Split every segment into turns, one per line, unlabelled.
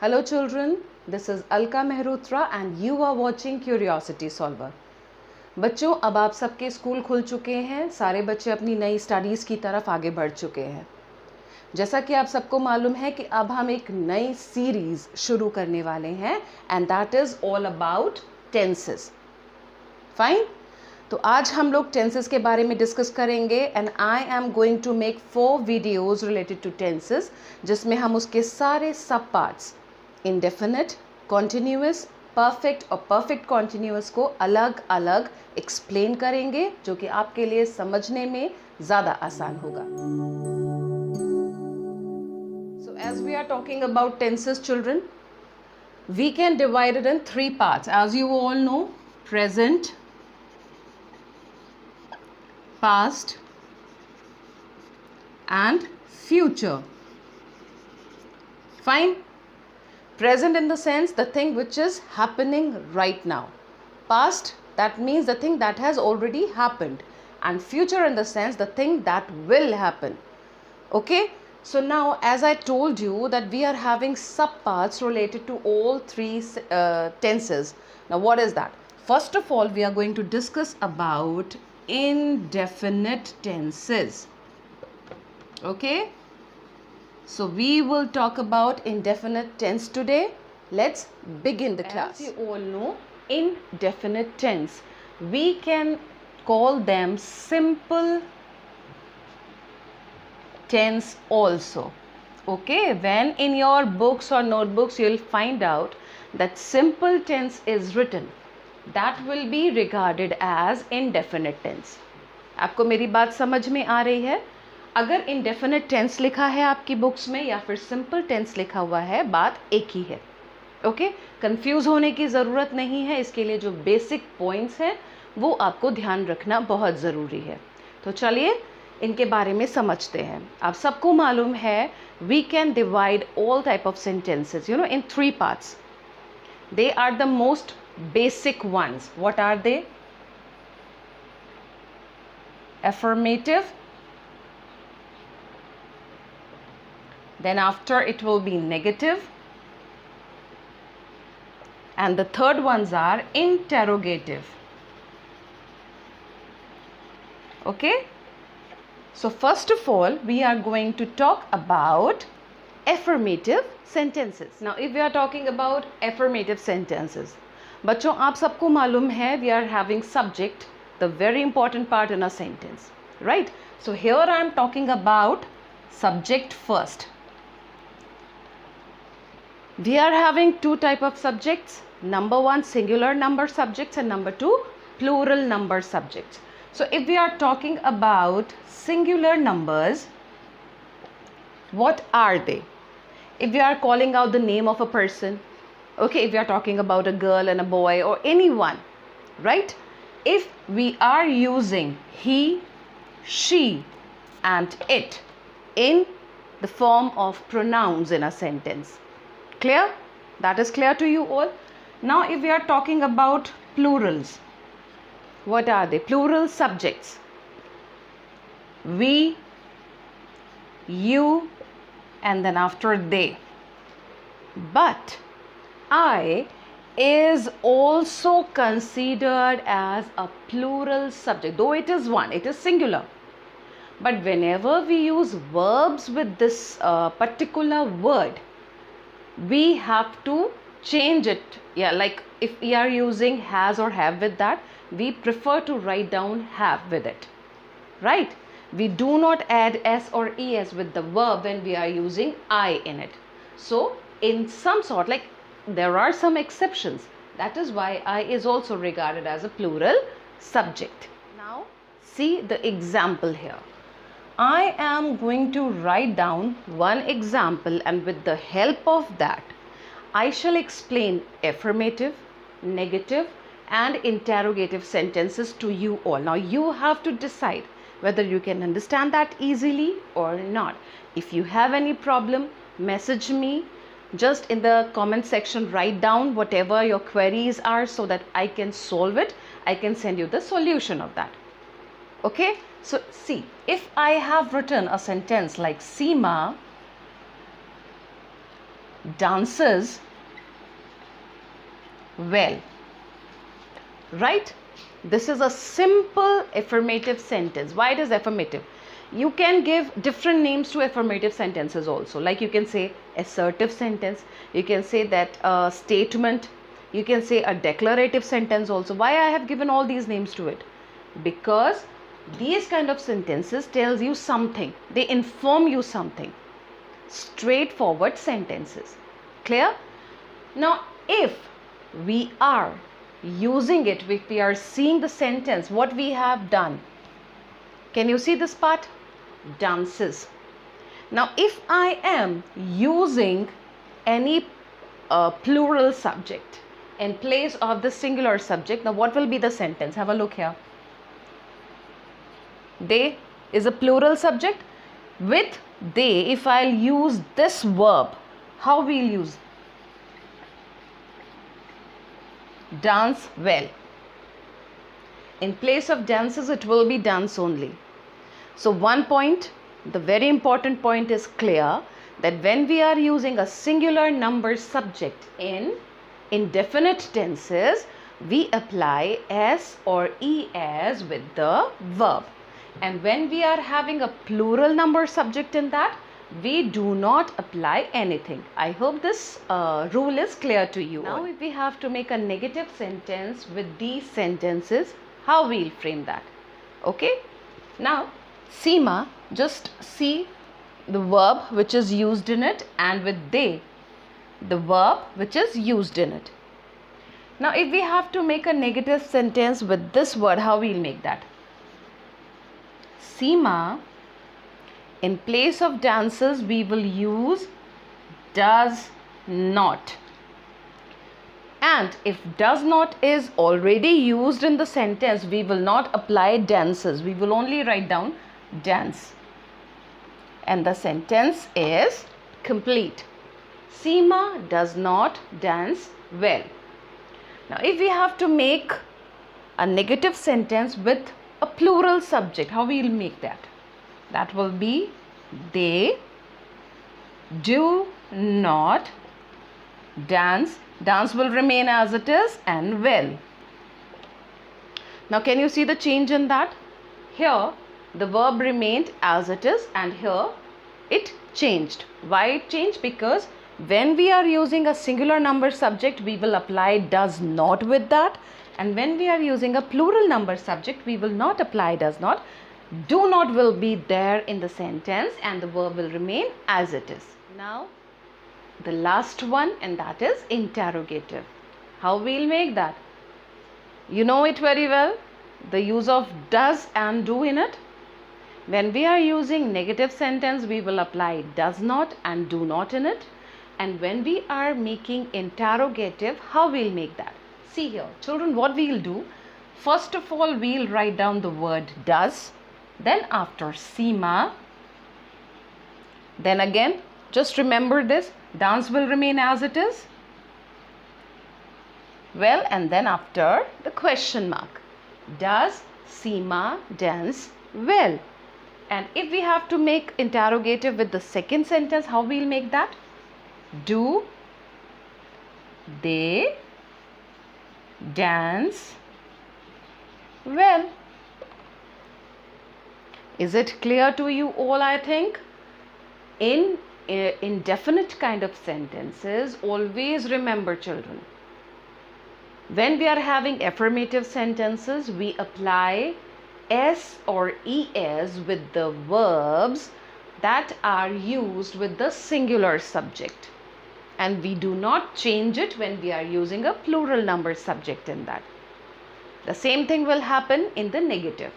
Hello children, this is Alka Mehrotra and you are watching Curiosity Solver. बच्चों, अब आप सबके स्कूल खुल चुके हैं, सारे बच्चे अपनी नई स्टडीज़ की तरफ आगे बढ़ चुके हैं। जैसा कि आप सबको मालूम है कि अब हम एक नई सीरीज़ शुरू करने वाले हैं and that is all about tenses. Fine, तो आज हम लोग टेंसेस के बारे में डिस्कस करेंगे and I am going to make 4 videos related to tenses, जिसमें हम उसके सारे सब पार्ट्स इंडेफिनिट, कॉन्टिन्यूअस, परफेक्ट और परफेक्ट कॉन्टिन्यूअस को अलग अलग एक्सप्लेन करेंगे, जो कि आपके लिए समझने में ज़्यादा आसान होगा। So as we are talking about tenses, children, we can divide it in 3 parts. As you all know, present, past and future. Fine. Present in the sense the thing which is happening right now. Past, that means the thing that has already happened, and future in the sense the thing that will happen. Okay, so now as I told you that we are having subparts related to all 3 tenses. Now what is that? First of all, we are going to discuss about indefinite tenses. Okay, so we will talk about indefinite tense today. Let's begin the class. As you all know, indefinite tense, we can call them simple tense also. Okay, when in your books or notebooks you will find out that simple tense is written, that will be regarded as indefinite tense. आपको मेरी बात समझ में आ रही है? अगर indefinite tense लिखा है आपकी बुक्स में या फिर simple tense लिखा हुआ है, बात एक ही है। ओके, कंफ्यूज होने की ज़रूरत नहीं है। इसके लिए जो बेसिक पॉइंट्स हैं वो आपको ध्यान रखना बहुत ज़रूरी है। तो चलिए इनके बारे में समझते हैं। आप सबको मालूम है we can divide all type of sentences, in 3 parts. They are the most basic ones. What are they? Affirmative, then after it will be negative, and the third ones are interrogative. Okay, so first of all we are going to talk about affirmative sentences. Now if we are talking about affirmative sentences, बच्चों आप सबको मालूम है we are having subject, the very important part in a sentence, right? So here I am talking about subject first. We are having 2 type of subjects. Number 1, singular number subjects, and number 2, plural number subjects. So if we are talking about singular numbers, what are they? If we are calling out the name of a person, okay, if we are talking about a girl and a boy or anyone, right? If we are using he, she and it in the form of pronouns in a sentence. Clear? That is clear to you all? Now if we are talking about plurals, what are they? Plural subjects. We, you, and then after they. But I is also considered as a plural subject, though it is one, it is singular. But whenever we use verbs with this particular word, we have to change it. Yeah, like if we are using has or have with that, we prefer to write down have with it, right? We do not add s or es with the verb when we are using I in it. So in some sort, like there are some exceptions. That is why I is also regarded as a plural subject. Now see the example here. I am going to write down one example, and with the help of that I shall explain affirmative, negative and interrogative sentences to you all. Now you have to decide whether you can understand that easily or not. If you have any problem, message me. Just in the comment section write down whatever your queries are so that I can solve it. I can send you the solution of that. Okay, so see, if I have written a sentence like Seema dances well. Right? This is a simple affirmative sentence. Why it is affirmative? You can give different names to affirmative sentences also. Like you can say assertive sentence. You can say that statement. You can say a declarative sentence also. Why I have given all these names to it? Because these kind of sentences tells you something. They inform you something. Straightforward sentences. Clear? Now, if we are using it, if we are seeing the sentence, what we have done. Can you see this part? Dances. Now, if I am using any plural subject in place of the singular subject, now what will be the sentence? Have a look here. They is a plural subject. With they, if I'll use this verb, how we'll use? Dance well. In place of dances, it will be dance only. So one point, the very important point is clear, that when we are using a singular number subject in indefinite tenses, we apply s or es with the verb. And when we are having a plural number subject in that, we do not apply anything. I hope this rule is clear to you. Now, if we have to make a negative sentence with these sentences, how we'll frame that? Okay. Now, Seema, just see the verb which is used in it, and with they, the verb which is used in it. Now, if we have to make a negative sentence with this word, how we'll make that? Seema, in place of dances, we will use does not. And if does not is already used in the sentence, we will not apply dances. We will only write down dance. And the sentence is complete. Seema does not dance well. Now, if we have to make a negative sentence with a plural subject, how we will make that? That will be they do not dance. Dance will remain as it is, and well. Now, can you see the change in that? Here, the verb remained as it is, and here it changed. Why it changed? Because when we are using a singular number subject, we will apply does not with that. And when we are using a plural number subject, we will not apply does not. Do not will be there in the sentence, and the verb will remain as it is. Now, the last one, and that is interrogative. How we'll make that? You know it very well. The use of does and do in it. When we are using negative sentence, we will apply does not and do not in it. And when we are making interrogative, how we'll make that? See here, children, what we'll do? First of all, we'll write down the word does. Then after Seema, then again, just remember this, dance will remain as it is. Well, and then after the question mark, does Seema dance well? And if we have to make interrogative with the second sentence, how we'll make that? Do they dance well? Is it clear to you all? I think in indefinite kind of sentences, always remember, children, when we are having affirmative sentences, we apply s or es with the verbs that are used with the singular subject, and we do not change it when we are using a plural number subject in that. The same thing will happen in the negative.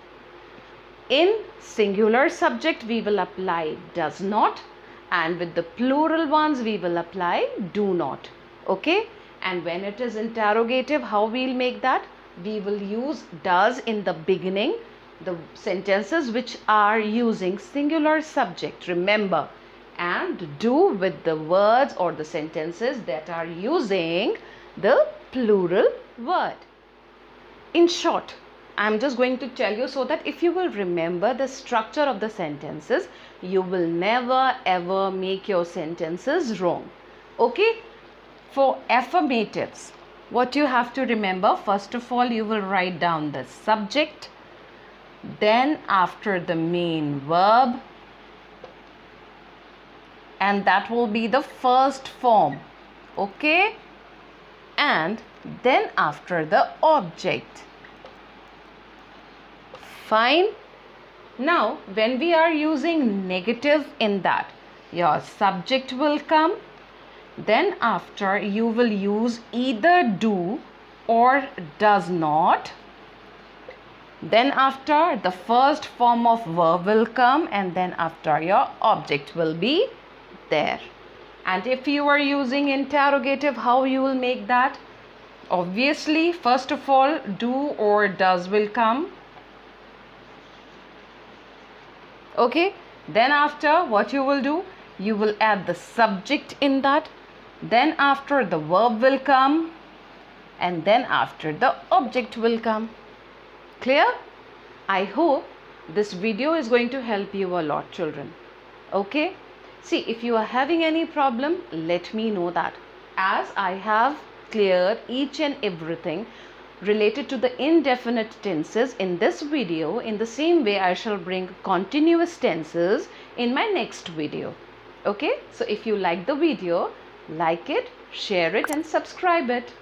In singular subject, we will apply does not, and with the plural ones, we will apply do not. Okay? And when it is interrogative, how we'll make that? We will use does in the beginning, the sentences which are using singular subject, remember, and do with the words or the sentences that are using the plural word. In short, I am just going to tell you so that if you will remember the structure of the sentences, you will never ever make your sentences wrong. Okay, for affirmatives, what you have to remember, first of all, you will write down the subject, then after the main verb, and that will be the first form. Okay, and then after the object. Fine. Now when we are using negative, in that your subject will come, then after you will use either do or does not, then after the first form of verb will come, and then after your object will be there. And if you are using interrogative, how you will make that? Obviously, first of all, do or does will come. Okay, then after, what you will do? You will add the subject in that, then after the verb will come, and then after the object will come. Clear? I hope this video is going to help you a lot, children. Okay, see, if you are having any problem, let me know that, as I have cleared each and everything related to the indefinite tenses in this video. In the same way, I shall bring continuous tenses in my next video. Okay, so if you like the video, like it, share it and subscribe it.